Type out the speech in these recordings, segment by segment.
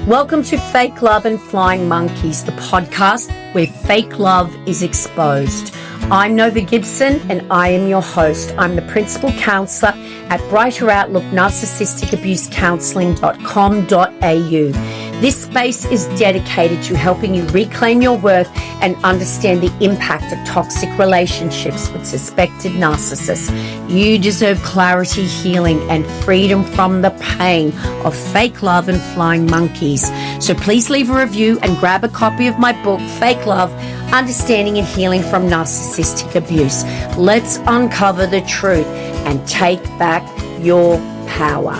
Welcome to Fake Love and Flying Monkeys, the podcast where fake love is exposed. I'm Nova Gibson and I am your host. I'm the principal counsellor at Brighter Outlook Narcissistic Abuse Counselling.com.au. This space is dedicated to helping you reclaim your worth and understand the impact of toxic relationships with suspected narcissists. You deserve clarity, healing, and freedom from the pain of fake love and flying monkeys. So please leave a review and grab a copy of my book, Fake Love, Understanding and Healing from Narcissistic Abuse. Let's uncover the truth and take back your power.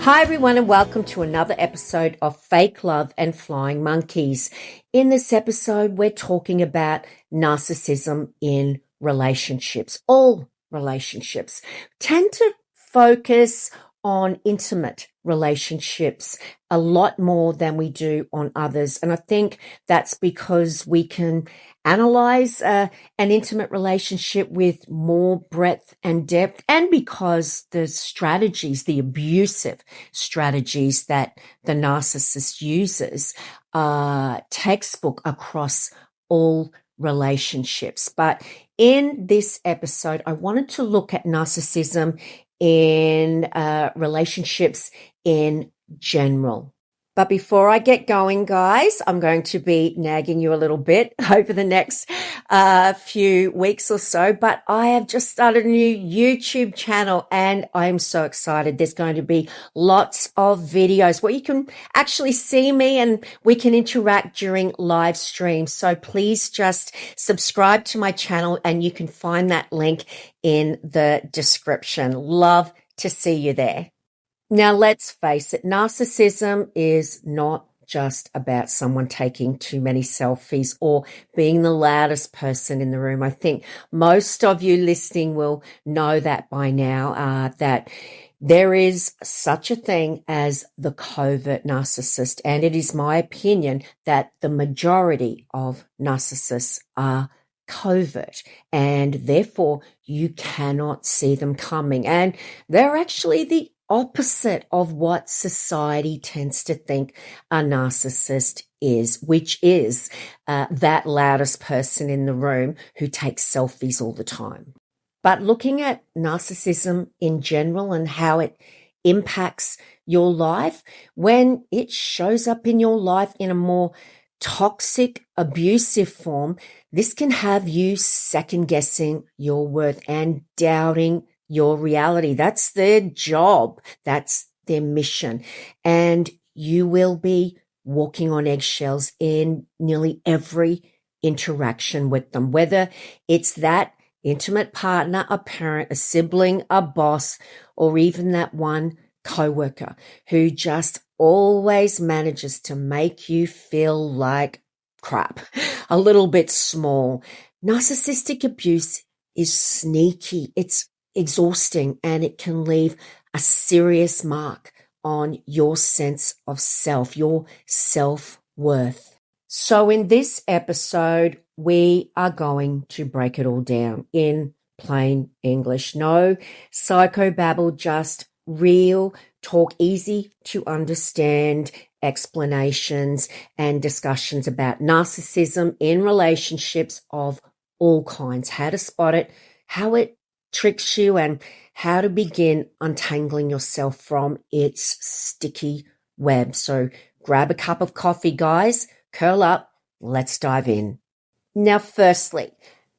Hi everyone and welcome to another episode of Fake Love and Flying Monkeys. In this episode, we're talking about narcissism in relationships. All relationships tend to focus on intimate relationships a lot more than we do on others. And I think that's because we can analyze an intimate relationship with more breadth and depth, and because the strategies, the abusive strategies that the narcissist uses are textbook across all relationships. But in this episode, I wanted to look at narcissism in relationships in general. But before I get going, guys, I'm going to be nagging you a little bit over the next few weeks or so. But I have just started a new YouTube channel and I'm so excited. There's going to be lots of videos where you can actually see me and we can interact during live streams. So please just subscribe to my channel and you can find that link in the description. Love to see you there. Now, let's face it, narcissism is not just about someone taking too many selfies or being the loudest person in the room. I think most of you listening will know that by now, that there is such a thing as the covert narcissist. And it is my opinion that the majority of narcissists are covert, and therefore you cannot see them coming. And they're actually the opposite of what society tends to think a narcissist is, which is that loudest person in the room who takes selfies all the time. But looking at narcissism in general and how it impacts your life, when it shows up in your life in a more toxic, abusive form, this can have you second-guessing your worth and doubting your reality. That's their job. That's their mission. And you will be walking on eggshells in nearly every interaction with them, whether it's that intimate partner, a parent, a sibling, a boss, or even that one coworker who just always manages to make you feel like crap, a little bit small. Narcissistic abuse is sneaky. It's exhausting and it can leave a serious mark on your sense of self, your self-worth. So in this episode, we are going to break it all down in plain English. No psychobabble, just real talk, easy to understand explanations and discussions about narcissism in relationships of all kinds, how to spot it, how it tricks you, and how to begin untangling yourself from its sticky web. So grab a cup of coffee, guys, curl up, let's dive in. Now, firstly,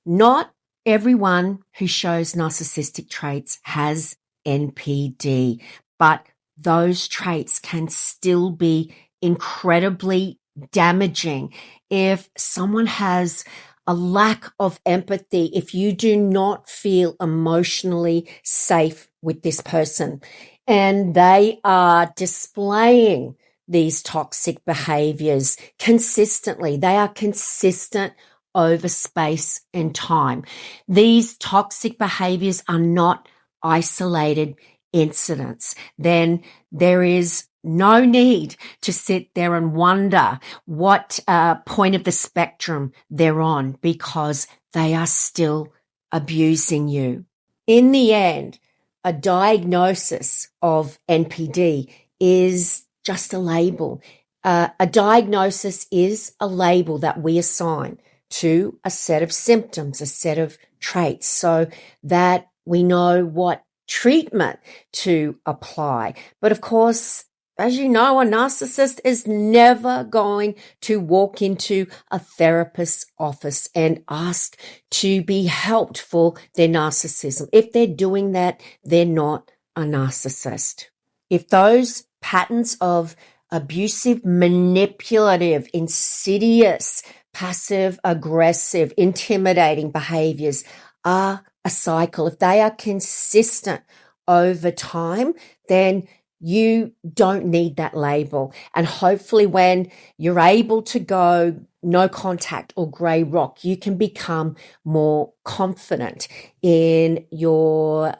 not everyone who shows narcissistic traits has NPD, but those traits can still be incredibly damaging if someone has a lack of empathy, if you do not feel emotionally safe with this person and they are displaying these toxic behaviors consistently. They are consistent over space and time. These toxic behaviors are not isolated incidents. Then there is no need to sit there and wonder what point of the spectrum they're on, because they are still abusing you. In the end, a diagnosis of NPD is just a label. A diagnosis is a label that we assign to a set of symptoms, a set of traits, so that we know what treatment to apply. But of course, as you know, a narcissist is never going to walk into a therapist's office and ask to be helped for their narcissism. If they're doing that, they're not a narcissist. If those patterns of abusive, manipulative, insidious, passive, aggressive, intimidating behaviors are a cycle, if they are consistent over time, then you don't need that label. And hopefully when you're able to go no contact or grey rock, you can become more confident in your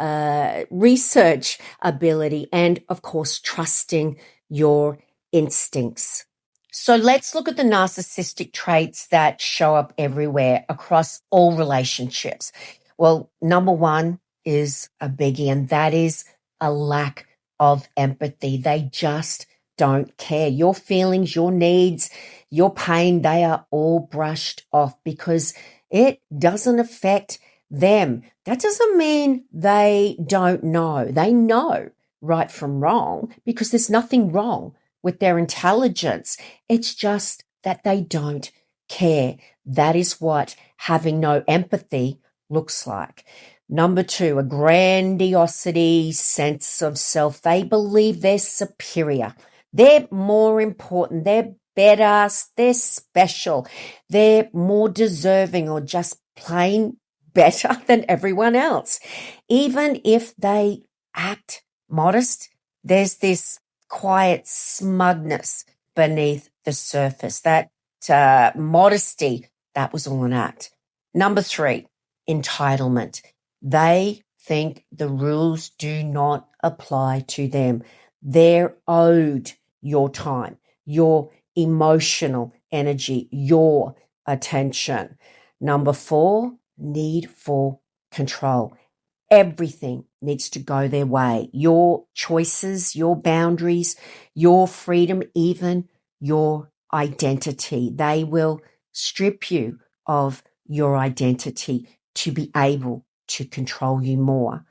research ability and, of course, trusting your instincts. So let's look at the narcissistic traits that show up everywhere across all relationships. Well, number one is a biggie, and that is a lack of empathy. They just don't care. Your feelings, your needs, your pain, they are all brushed off because it doesn't affect them. That doesn't mean they don't know. They know right from wrong because there's nothing wrong with their intelligence. It's just that they don't care. That is what having no empathy looks like. Number two, a grandiosity sense of self. They believe they're superior. They're more important. They're better. They're special. They're more deserving or just plain better than everyone else. Even if they act modest, there's this quiet smugness beneath the surface. That modesty, that was all an act. Number three, entitlement. They think the rules do not apply to them. They're owed your time, your emotional energy, your attention. Number four, need for control. Everything needs to go their way. Your choices, your boundaries, your freedom, even your identity. They will strip you of your identity to be able to control you more.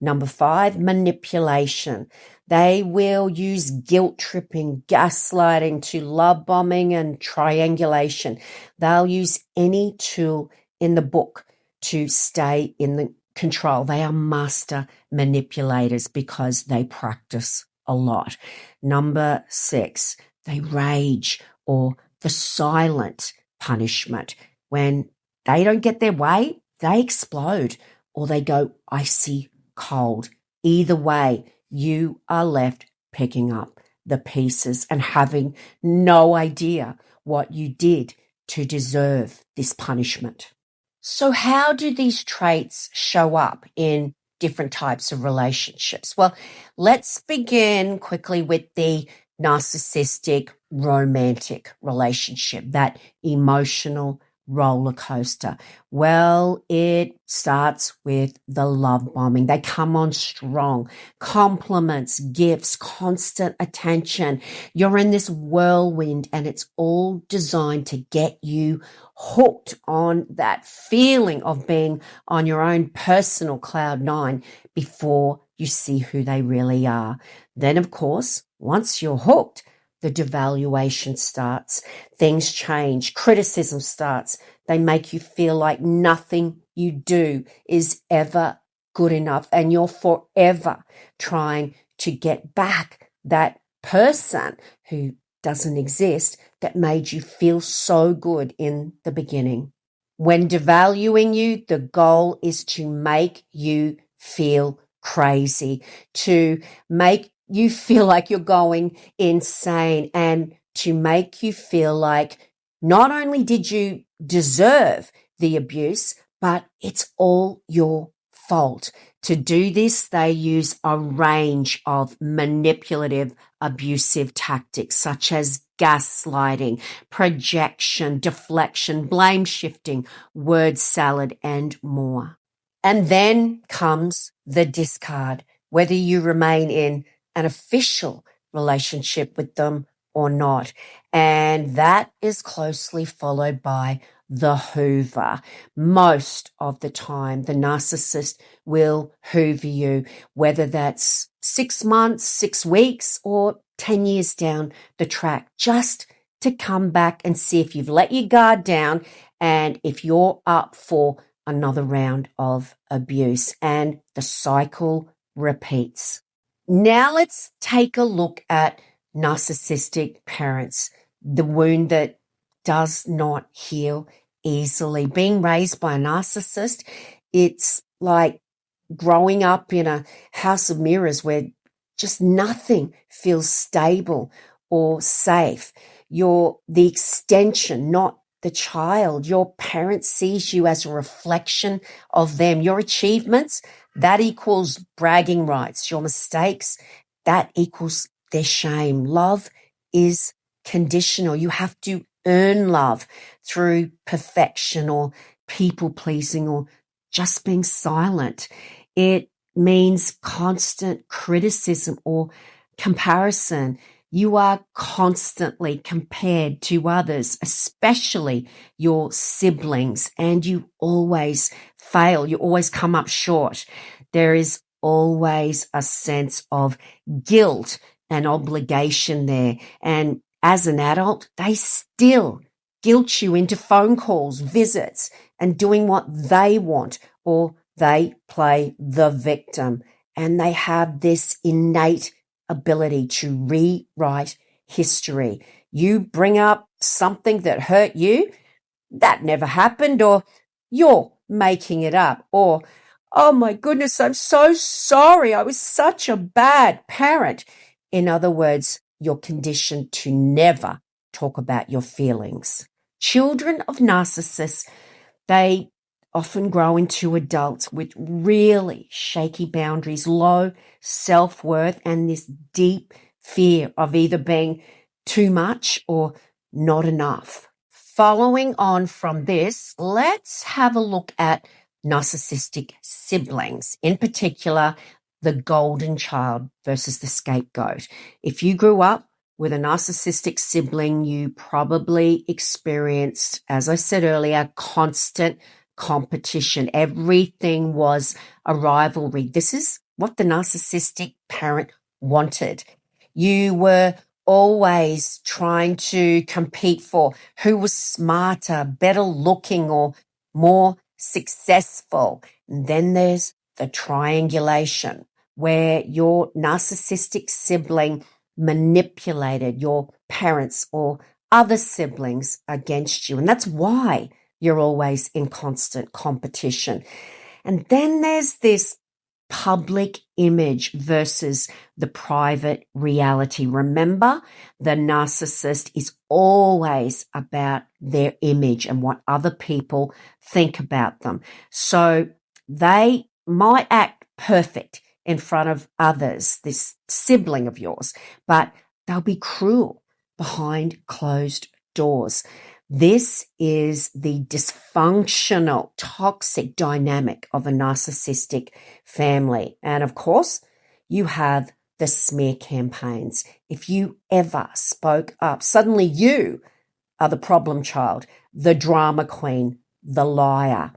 Number five, manipulation. They will use guilt tripping, gaslighting to love bombing and triangulation. They'll use any tool in the book to stay in the control. They are master manipulators because they practice a lot. Number six, they rage, or the silent punishment. When they don't get their way, they explode or they go icy cold. Either way, you are left picking up the pieces and having no idea what you did to deserve this punishment. So how do these traits show up in different types of relationships? Well, let's begin quickly with the narcissistic romantic relationship, that emotional roller coaster. Well, it starts with the love bombing. They come on strong. Compliments, gifts, constant attention. You're in this whirlwind and it's all designed to get you hooked on that feeling of being on your own personal cloud nine before you see who they really are. Then, of course, once you're hooked, the devaluation starts. Things change. Criticism starts. They make you feel like nothing you do is ever good enough, and you're forever trying to get back that person who doesn't exist that made you feel so good in the beginning. When devaluing you, the goal is to make you feel crazy, to make you feel like you're going insane, and to make you feel like not only did you deserve the abuse, but it's all your fault. To do this, they use a range of manipulative, abusive tactics such as gaslighting, projection, deflection, blame shifting, word salad, and more. And then comes the discard, whether you remain in an official relationship with them or not. And that is closely followed by the hoover. Most of the time, the narcissist will hoover you, whether that's 6 months, 6 weeks, or 10 years down the track, just to come back and see if you've let your guard down and if you're up for another round of abuse. And the cycle repeats. Now let's take a look at narcissistic parents, the wound that does not heal easily. Being raised by a narcissist, it's like growing up in a house of mirrors where just nothing feels stable or safe. You're the extension, not the child. Your parent sees you as a reflection of them. Your achievements, that equals bragging rights. Your mistakes, that equals their shame. Love is conditional. You have to earn love through perfection or people pleasing or just being silent. It means constant criticism or comparison. You are constantly compared to others, especially your siblings, and you always fail. You always come up short. There is always a sense of guilt and obligation there. And as an adult, they still guilt you into phone calls, visits, and doing what they want, or they play the victim. And they have this innate ability to rewrite history. You bring up something that hurt you, that never happened, or you're making it up, or, oh my goodness, I'm so sorry, I was such a bad parent. In other words, you're conditioned to never talk about your feelings. Children of narcissists, they often grow into adults with really shaky boundaries, low self-worth, and this deep fear of either being too much or not enough. Following on from this, let's have a look at narcissistic siblings, in particular, the golden child versus the scapegoat. If you grew up with a narcissistic sibling, you probably experienced, as I said earlier, constant competition. Everything was a rivalry. This is what the narcissistic parent wanted. You were always trying to compete for who was smarter, better looking, or more successful. And then there's the triangulation, where your narcissistic sibling manipulated your parents or other siblings against you. And that's why you're always in constant competition. And then there's this public image versus the private reality. Remember, the narcissist is always about their image and what other people think about them. So they might act perfect in front of others, this sibling of yours, but they'll be cruel behind closed doors. This is the dysfunctional, toxic dynamic of a narcissistic family. And of course, you have the smear campaigns. If you ever spoke up, suddenly you are the problem child, the drama queen, the liar.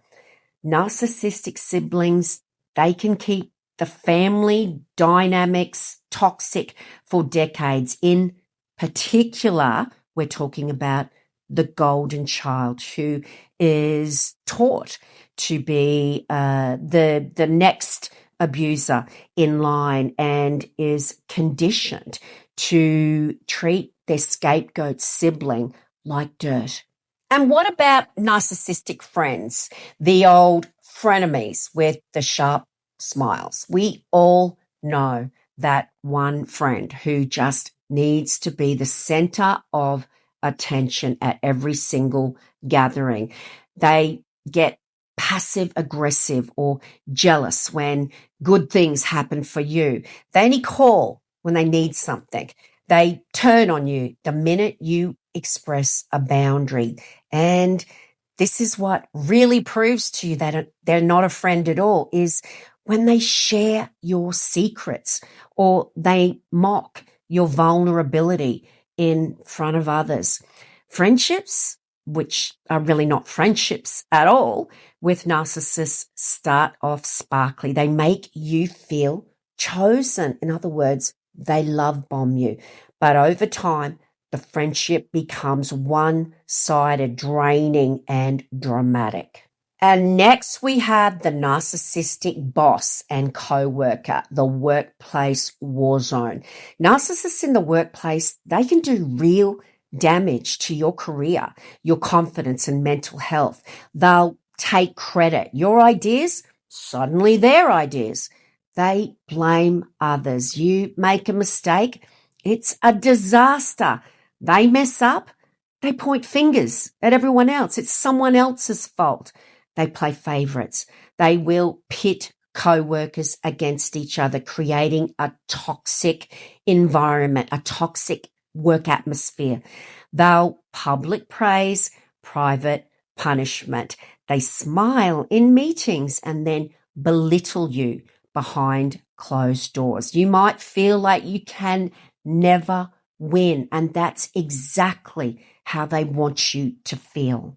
Narcissistic siblings, they can keep the family dynamics toxic for decades. In particular, we're talking about the golden child, who is taught to be the next abuser in line and is conditioned to treat their scapegoat sibling like dirt. And what about narcissistic friends, the old frenemies with the sharp smiles? We all know that one friend who just needs to be the center of attention at every single gathering. They get passive aggressive or jealous when good things happen for you. They only call when they need something. They turn on you the minute you express a boundary. And this is what really proves to you that they're not a friend at all, is when they share your secrets or they mock your vulnerability in front of others. Friendships, which are really not friendships at all, with narcissists start off sparkly. They make you feel chosen. In other words, they love bomb you. But over time, the friendship becomes one-sided, draining, and dramatic. And next we have the narcissistic boss and coworker, the workplace war zone. Narcissists in the workplace, they can do real damage to your career, your confidence and mental health. They'll take credit. Your ideas, suddenly their ideas. They blame others. You make a mistake, it's a disaster. They mess up, they point fingers at everyone else. It's someone else's fault. They play favorites. They will pit co-workers against each other, creating a toxic environment, a toxic work atmosphere. They'll public praise, private punishment. They smile in meetings and then belittle you behind closed doors. You might feel like you can never win, and that's exactly how they want you to feel.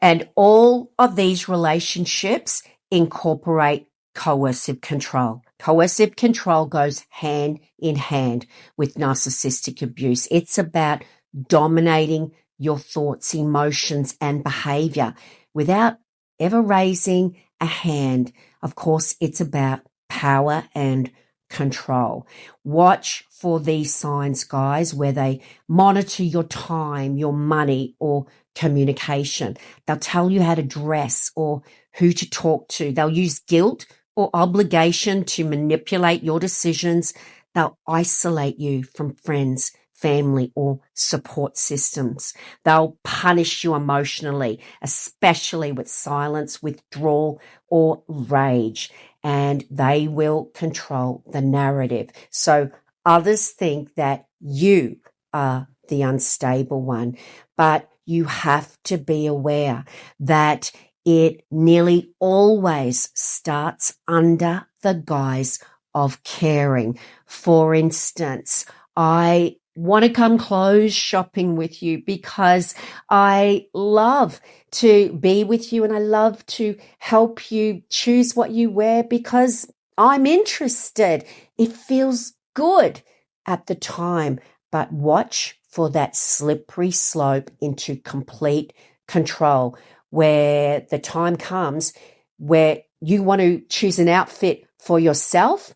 And all of these relationships incorporate coercive control. Coercive control goes hand in hand with narcissistic abuse. It's about dominating your thoughts, emotions, and behavior without ever raising a hand. Of course, it's about power and control. Watch for these signs, guys, where they monitor your time, your money, or communication. They'll tell you how to dress or who to talk to. They'll use guilt or obligation to manipulate your decisions. They'll isolate you from friends, family, or support systems. They'll punish you emotionally, especially with silence, withdrawal, or rage. And they will control the narrative. So others think that you are the unstable one, but you have to be aware that it nearly always starts under the guise of caring. For instance, I want to come clothes shopping with you because I love to be with you and I love to help you choose what you wear because I'm interested. It feels good at the time, but watch for that slippery slope into complete control where the time comes where you want to choose an outfit for yourself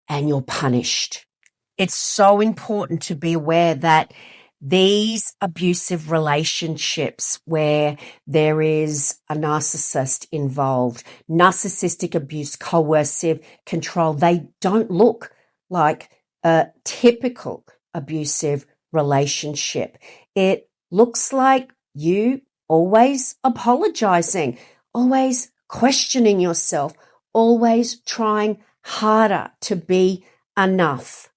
and you're punished. It's so important to be aware that these abusive relationships where there is a narcissist involved, narcissistic abuse, coercive control, they don't look like a typical abusive relationship. It looks like you always apologizing, always questioning yourself, always trying harder to be enough.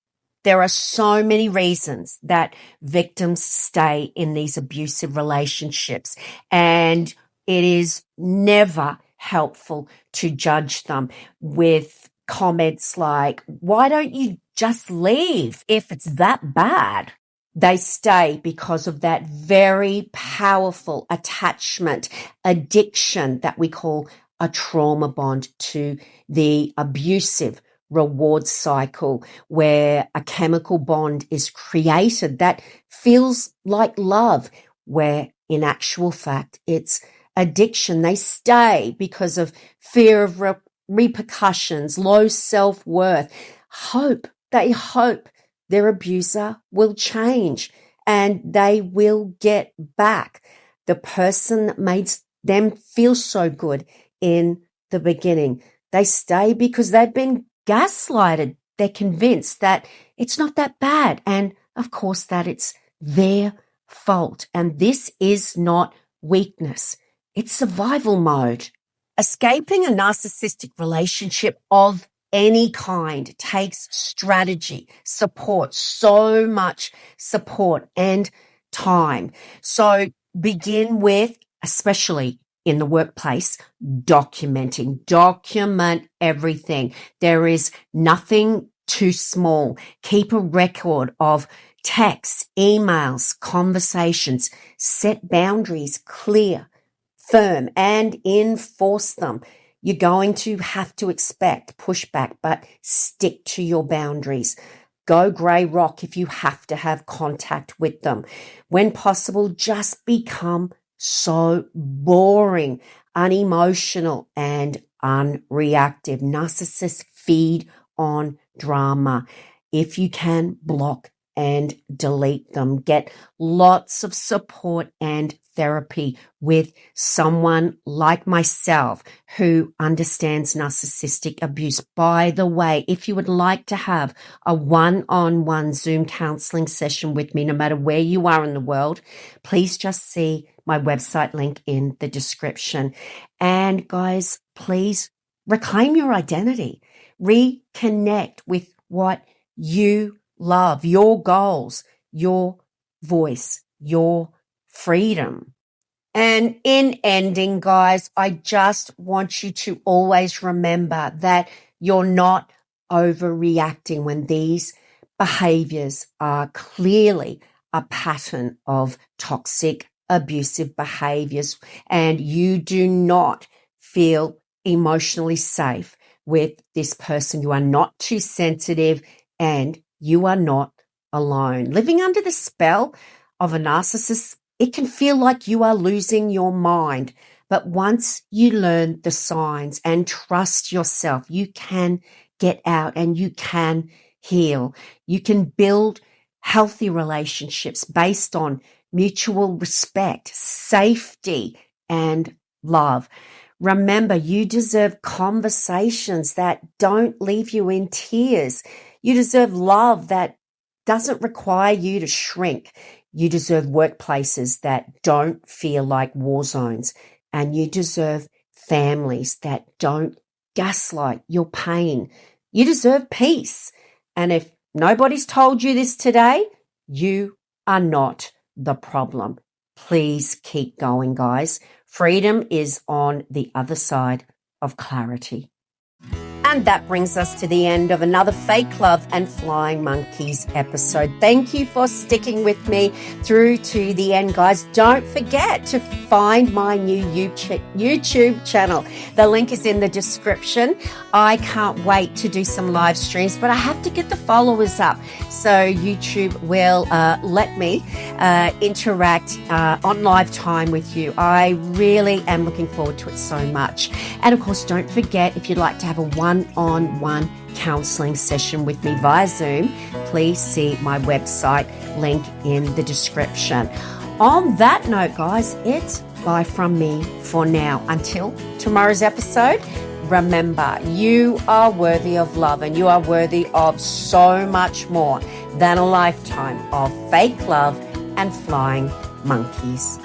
There are so many reasons that victims stay in these abusive relationships, and it is never helpful to judge them with comments like, why don't you just leave if it's that bad? They stay because of that very powerful attachment, addiction that we call a trauma bond to the abusive reward cycle where a chemical bond is created that feels like love, where in actual fact it's addiction. They stay because of fear of repercussions, low self-worth, they hope their abuser will change and they will get back the person that made them feel so good in the beginning. They stay because they've been gaslighted. They're convinced that it's not that bad and, of course, that it's their fault. And this is not weakness. It's survival mode. Escaping a narcissistic relationship of any kind takes strategy, support, so much support and time. So begin with, especially in the workplace, document everything. There is nothing too small. Keep a record of texts, emails, conversations. Set boundaries clear, firm, and enforce them. You're going to have to expect pushback, but stick to your boundaries. Go grey rock if you have to have contact with them. When possible, just become so boring, unemotional, and unreactive. Narcissists feed on drama. If you can, block and delete them. Get lots of support and therapy with someone like myself who understands narcissistic abuse. By the way, if you would like to have a one-on-one Zoom counseling session with me, no matter where you are in the world, please just see my website link in the description. And guys, please reclaim your identity. Reconnect with what you love, your goals, your voice, your freedom. And in ending, guys, I just want you to always remember that you're not overreacting when these behaviors are clearly a pattern of toxic, abusive behaviors, and you do not feel emotionally safe with this person. You are not too sensitive and you are not alone. Living under the spell of a narcissist, it can feel like you are losing your mind. But once you learn the signs and trust yourself, you can get out and you can heal. You can build healthy relationships based on mutual respect, safety, and love. Remember, you deserve conversations that don't leave you in tears. You deserve love that doesn't require you to shrink. You deserve workplaces that don't feel like war zones. And you deserve families that don't gaslight your pain. You deserve peace. And if nobody's told you this today, you are not the problem. Please keep going, guys. Freedom is on the other side of clarity. And that brings us to the end of another Fake Love and Flying Monkeys episode. Thank you for sticking with me through to the end, guys. Don't forget to find my new YouTube channel. The link is in the description. I can't wait to do some live streams, but I have to get the followers up. So YouTube will let me interact on live time with you. I really am looking forward to it so much. And of course, don't forget, if you'd like to have a one-on-one counseling session with me via Zoom, please see my website link in the description. On that note, guys, it's bye from me for now. Until tomorrow's episode, remember, you are worthy of love and you are worthy of so much more than a lifetime of fake love and flying monkeys.